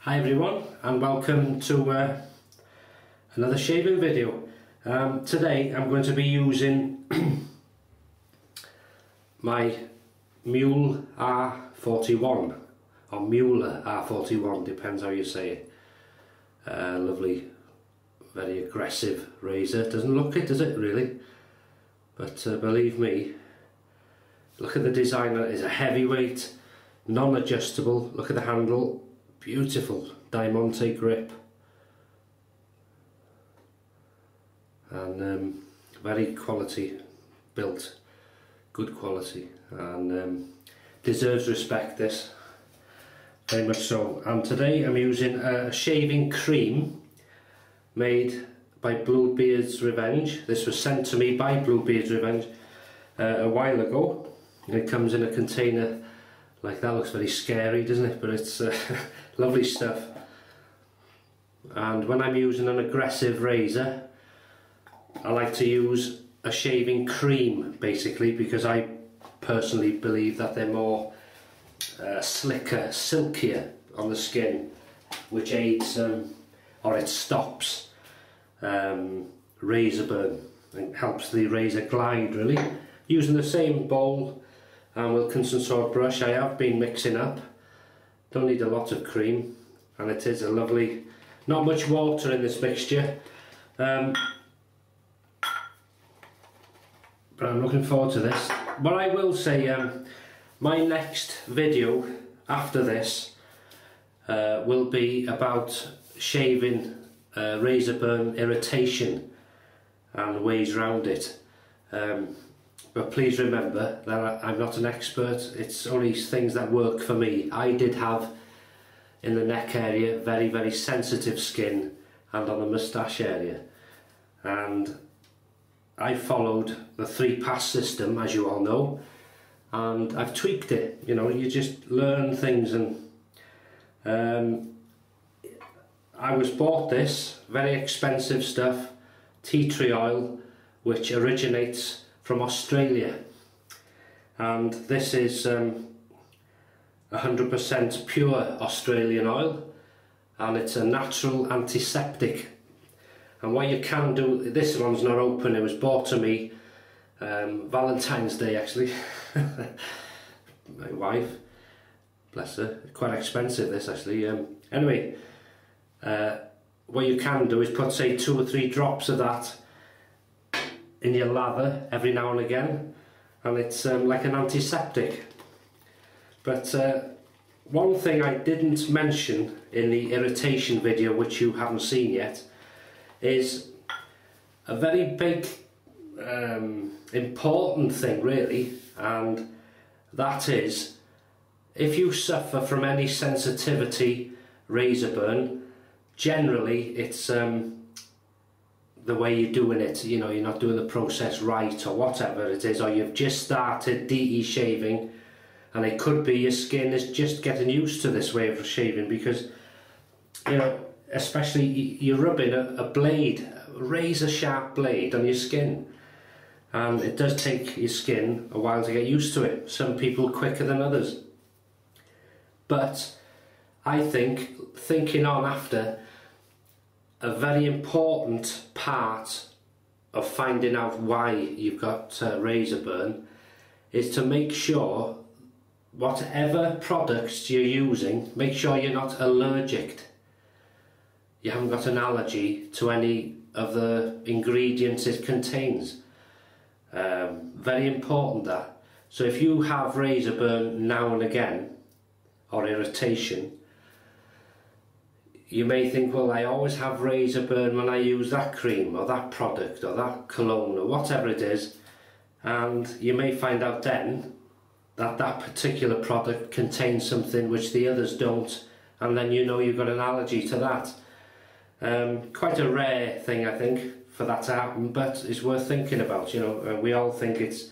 Hi everyone, and welcome to another shaving video. Today I'm going to be using my Muhle R41 or Muhle R41, depends how you say it. Lovely, very aggressive razor. Doesn't look it, does it really? But believe me, look at the design. It is a heavyweight, non-adjustable. Look at the handle. Beautiful diamante grip and very quality built, good quality, and deserves respect, this, very much so. And today I'm using a shaving cream made by Bluebeard's Revenge. This was sent to me by Bluebeard's Revenge a while ago, and it comes in a container like that. Looks very scary, doesn't it? But it's lovely stuff. And when I'm using an aggressive razor, I like to use a shaving cream, basically, because I personally believe that they're more slicker, silkier on the skin, which aids or it stops razor burn and helps the razor glide, really. Using the same bowl and Wilkinson sword brush, I have been mixing up. Don't need a lot of cream, and it is a lovely, not much water in this mixture, but I'm looking forward to this. What I will say, my next video after this will be about shaving razor burn irritation and ways around it. But please remember that I'm not an expert. It's only things that work for me. I did have, in the neck area, very, very sensitive skin, and on the moustache area. And I followed the 3-pass system, as you all know, and I've tweaked it. You know, you just learn things, and I was bought this very expensive stuff, tea tree oil, which originates from Australia, and this is 100% pure Australian oil, and it's a natural antiseptic. And what you can do, this one's not open, it was bought to me Valentine's Day, actually. My wife, bless her, quite expensive this, actually. Anyway, what you can do is put, say, 2 or 3 drops of that in your lather every now and again, and it's like an antiseptic. But one thing I didn't mention in the irritation video, which you haven't seen yet, is a very big important thing, really, and that is, if you suffer from any sensitivity razor burn, generally it's the way you're doing it. You know, you're not doing the process right, or whatever it is, or you've just started DE shaving, and it could be your skin is just getting used to this way of shaving, because, you know, especially you're rubbing a blade, a razor sharp blade on your skin, and it does take your skin a while to get used to it. Some people quicker than others. But I think, thinking on after, a very important part of finding out why you've got razor burn is to make sure whatever products you're using, make sure you're not allergic. You haven't got an allergy to any of the ingredients it contains. Very important, that. So if you have razor burn now and again, or irritation, you may think, well, I always have razor burn when I use that cream or that product or that cologne or whatever it is, and you may find out then that that particular product contains something which the others don't, and then you know you've got an allergy to that. Quite a rare thing, I think, for that to happen, but it's worth thinking about. You know, we all think it's,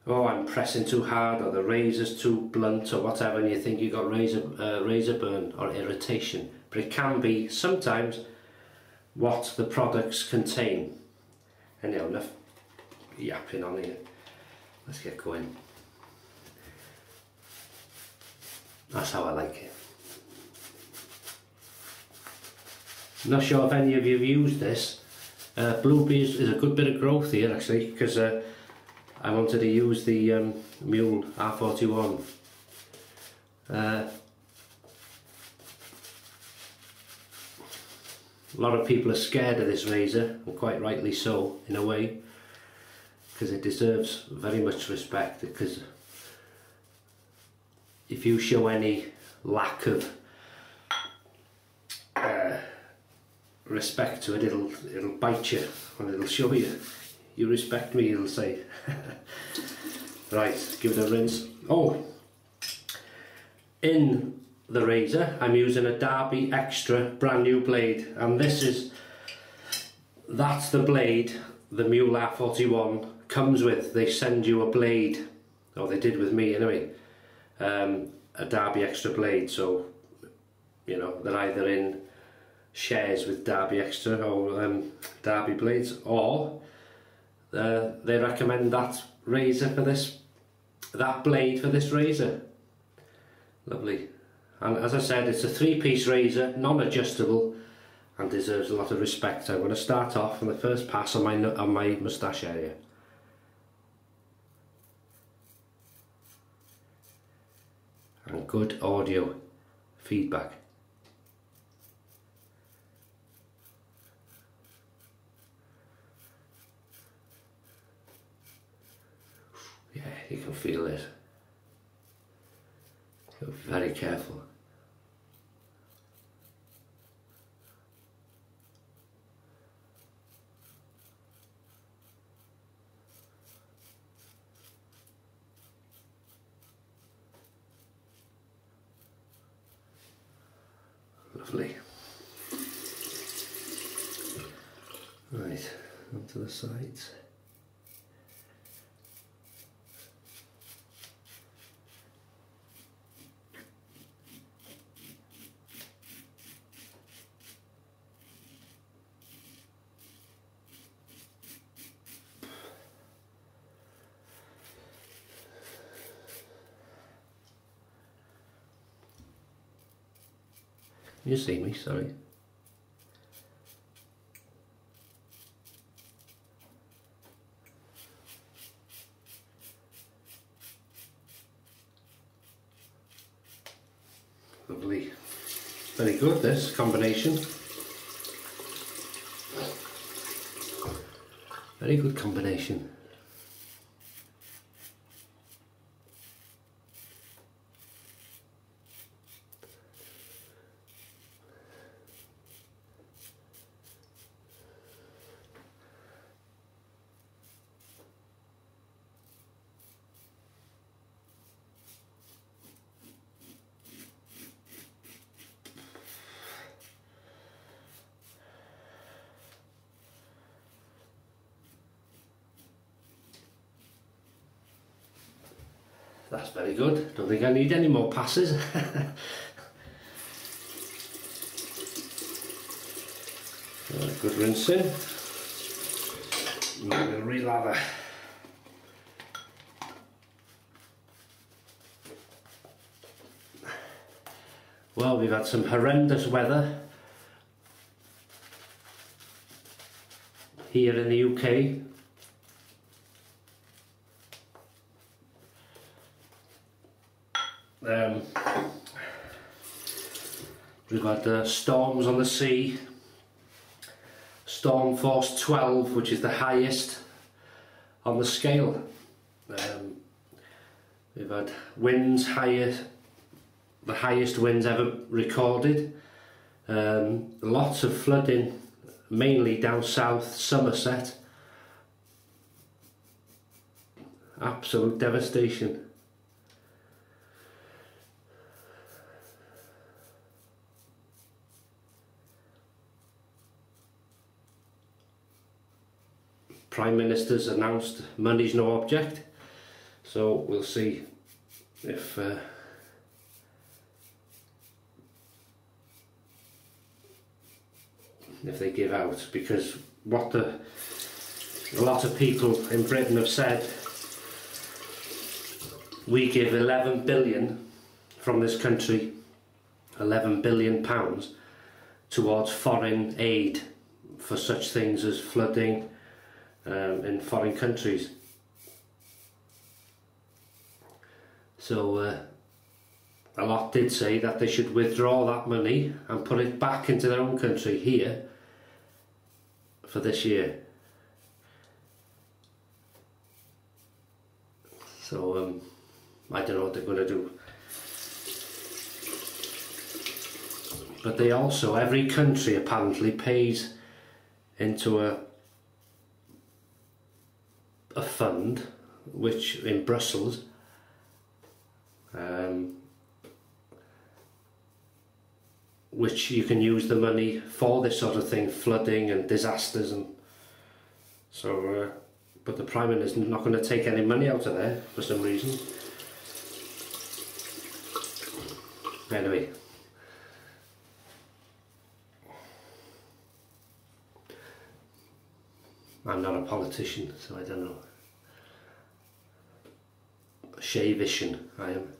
oh, I'm pressing too hard, or the razor's too blunt, or whatever, and you think you've got razor burn or irritation. But it can be sometimes what the products contain. Anyhow, enough yapping on here. Let's get going. That's how I like it. Not sure if any of you have used this. Bluebeard is a good bit of growth here actually, because I wanted to use the Muhle R41. A lot of people are scared of this razor, and quite rightly so in a way, because it deserves very much respect. Because if you show any lack of respect to it, it'll bite you, and it'll show you. You respect me, it'll say. Right, give it a rinse. Oh, in the razor I'm using a Derby Extra brand new blade, and that's the blade the Muhle R41 comes with. They send you a blade, or they did with me anyway, a Derby Extra blade. So you know, they're either in shares with Derby Extra or Derby blades, or they recommend that razor for that blade for this razor. Lovely. And as I said, it's a 3-piece razor, non-adjustable, and deserves a lot of respect. I'm going to start off on the first pass on my moustache area. And good audio feedback. Yeah, you can feel it. You're very careful. Lovely. Right, onto the sides. You see me, sorry. Lovely. Very good, this combination. Very good combination. That's very good. Don't think I need any more passes. Good rinsing. And I'm going to re-lather. Well, we've had some horrendous weather here in the UK. We've had storms on the sea, storm force 12, which is the highest on the scale. We've had winds higher, the highest winds ever recorded. Lots of flooding, mainly down south, Somerset. Absolute devastation. Prime Minister's announced money's no object, so we'll see if they give out, because what a lot of people in Britain have said, we give 11 billion from this country, £11 billion towards foreign aid for such things as flooding in foreign countries. So a lot did say that they should withdraw that money and put it back into their own country here for this year. So I don't know what they're going to do. But they also, every country apparently pays into a fund which in Brussels which you can use the money for this sort of thing, flooding and disasters, and so but the Prime Minister's not going to take any money out of there for some reason. Anyway, I'm not a politician, so I don't know. Shavishan, I am.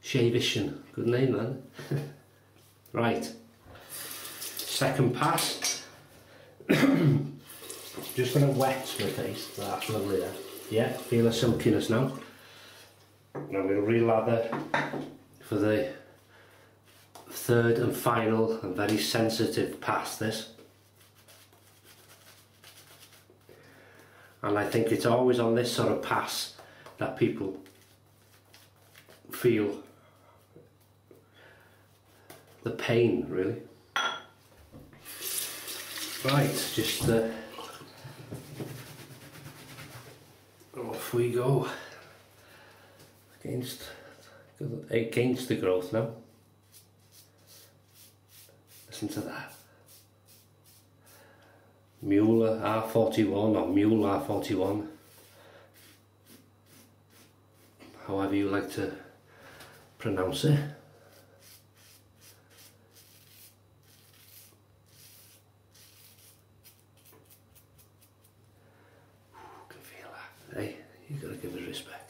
Shavishan, good name man. Right, second pass. Just going to wet my face, that's lovely there. Yeah, feel the silkiness now. Now we'll re-lather for the third and final and very sensitive pass this. And I think it's always on this sort of pass that people feel the pain, really. Right, just off we go against the growth now. Listen to that. Muhle R41 or Muhle R41, however you like to pronounce it. Can feel that. Hey, you gotta give it respect.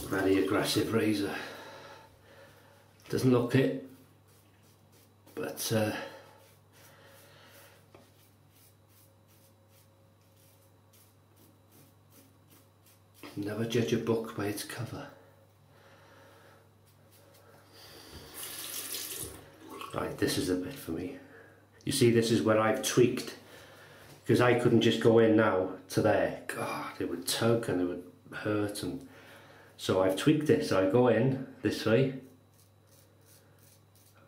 Very aggressive razor. Doesn't look it, but never judge a book by its cover. Right, this is the bit for me. You see, this is where I've tweaked, because I couldn't just go in now to there. God, it would tug and it would hurt, and so I've tweaked it. So I go in this way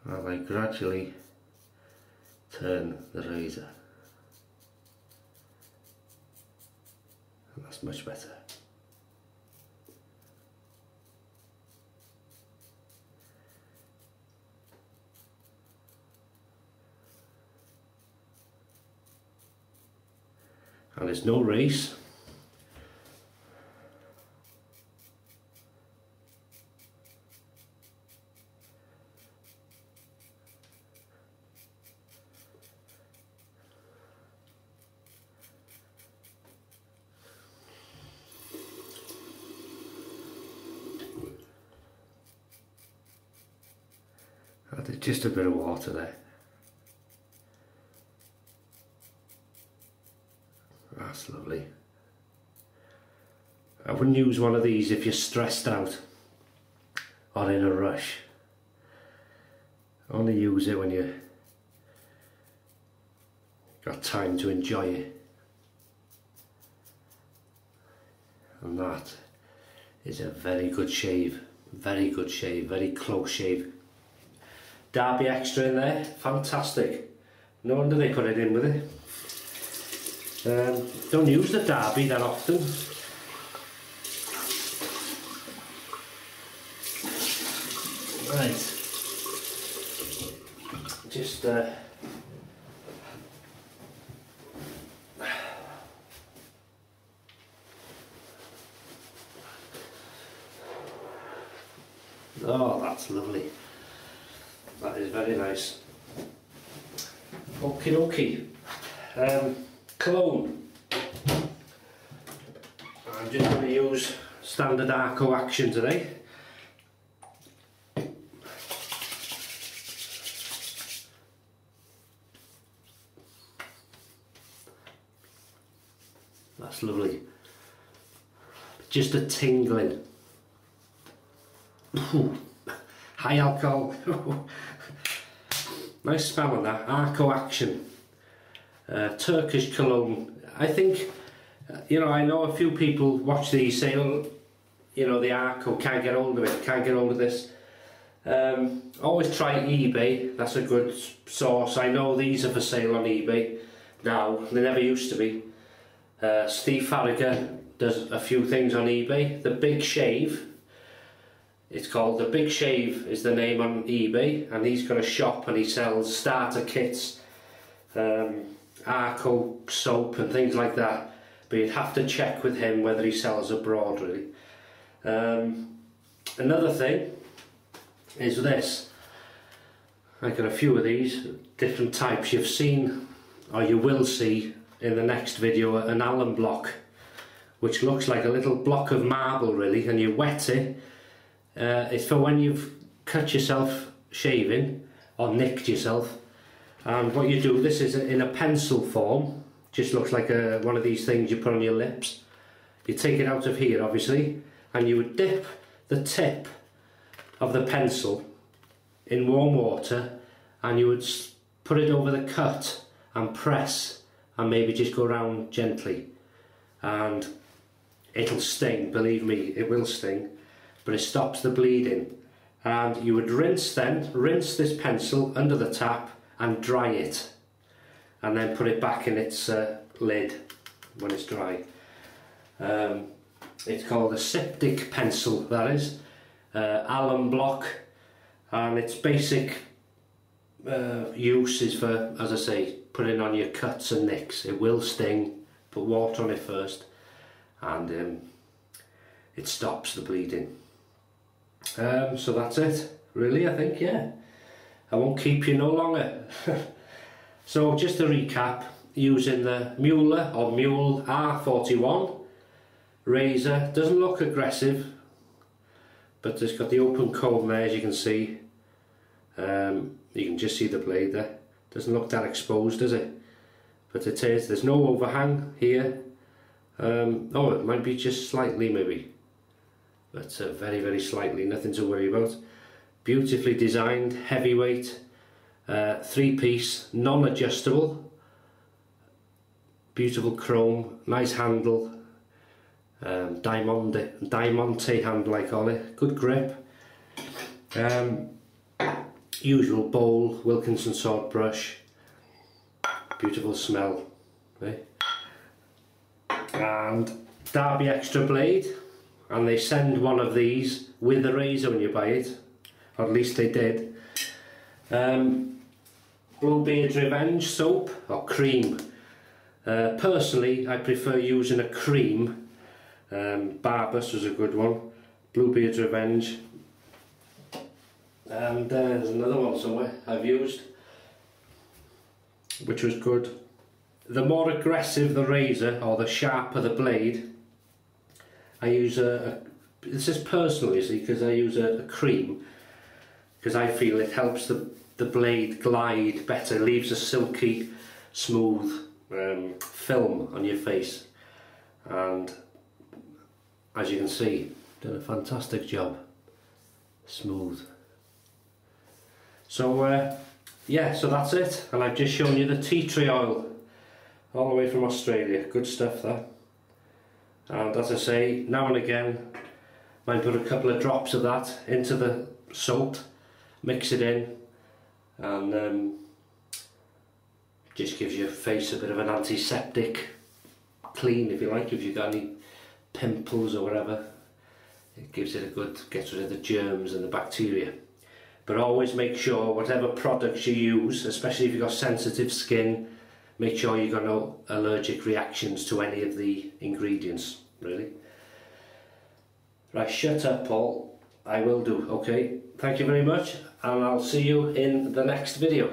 and I gradually turn the razor, and that's much better. And there's no race. Added just a bit of water there. That's lovely. I wouldn't use one of these if you're stressed out or in a rush. Only use it when you got time to enjoy it. And that is a very good shave, very close shave. Derby extra in there, fantastic. No wonder they put it in with it. Don't use the Derby that often. Right, just Oh, that's lovely. That is very nice. Okie dokie. Cologne. I'm just going to use standard Arko Action today. That's lovely. Just a tingling. Ooh, high alcohol. Nice smell on that. Arko Action. Turkish cologne. I think, you know, I know a few people watch these say, oh, you know, the Arko, can't get hold of it, can't get hold of this. Always try eBay, that's a good source. I know these are for sale on eBay now, they never used to be. Steve Farragher does a few things on eBay. The Big Shave, it's called The Big Shave is the name on eBay, and he's got a shop and he sells starter kits, Arko soap and things like that, but you'd have to check with him whether he sells abroad really. Another thing is this. I got a few of these different types. You've seen, or you will see in the next video, an alum block, which looks like a little block of marble really, and you wet it. It's for when you've cut yourself shaving or nicked yourself, and what you do, this is in a pencil form, just looks like one of these things you put on your lips. You take it out of here obviously, and you would dip the tip of the pencil in warm water, and you would put it over the cut and press, and maybe just go around gently, and it'll sting, believe me, it will sting, but it stops the bleeding. And you would rinse this pencil under the tap and dry it, and then put it back in its lid when it's dry. It's called a septic pencil, that is, alum block, and its basic use is for, as I say, putting on your cuts and nicks. It will sting, put water on it first, and it stops the bleeding. So that's it, really, I think, yeah. I won't keep you no longer. So just to recap, using the Muhle R41 razor. Doesn't look aggressive, but it's got the open comb there, as you can see. You can just see the blade there. Doesn't look that exposed, does it? But it is. There's no overhang here. Oh, it might be just slightly maybe, but very, very slightly, nothing to worry about. Beautifully designed, heavyweight, 3-piece, non-adjustable, beautiful chrome, nice handle, diamante handle I call it, good grip. Usual bowl, Wilkinson sword brush, beautiful smell, right? And Derby extra blade, and they send one of these with the razor when you buy it, or at least they did. Bluebeard Revenge soap or cream. Personally, I prefer using a cream. Barbus was a good one. Bluebeard Revenge. And there's another one somewhere I've used, which was good. The more aggressive the razor, or the sharper the blade, I use this is personal, you see, because I use a cream, because I feel it helps the blade glide better, leaves a silky, smooth film on your face, and as you can see, done a fantastic job. Smooth. So yeah, so that's it, and I've just shown you the tea tree oil, all the way from Australia. Good stuff that. And as I say, now and again, might put a couple of drops of that into the soap, mix it in, and just gives your face a bit of an antiseptic clean, if you like. If you've got any pimples or whatever, it gives it a good, gets rid of the germs and the bacteria. But always make sure whatever products you use, especially if you've got sensitive skin, make sure you've got no allergic reactions to any of the ingredients, really. Right, shut up, Paul. I will do. Okay, thank you very much, and I'll see you in the next video.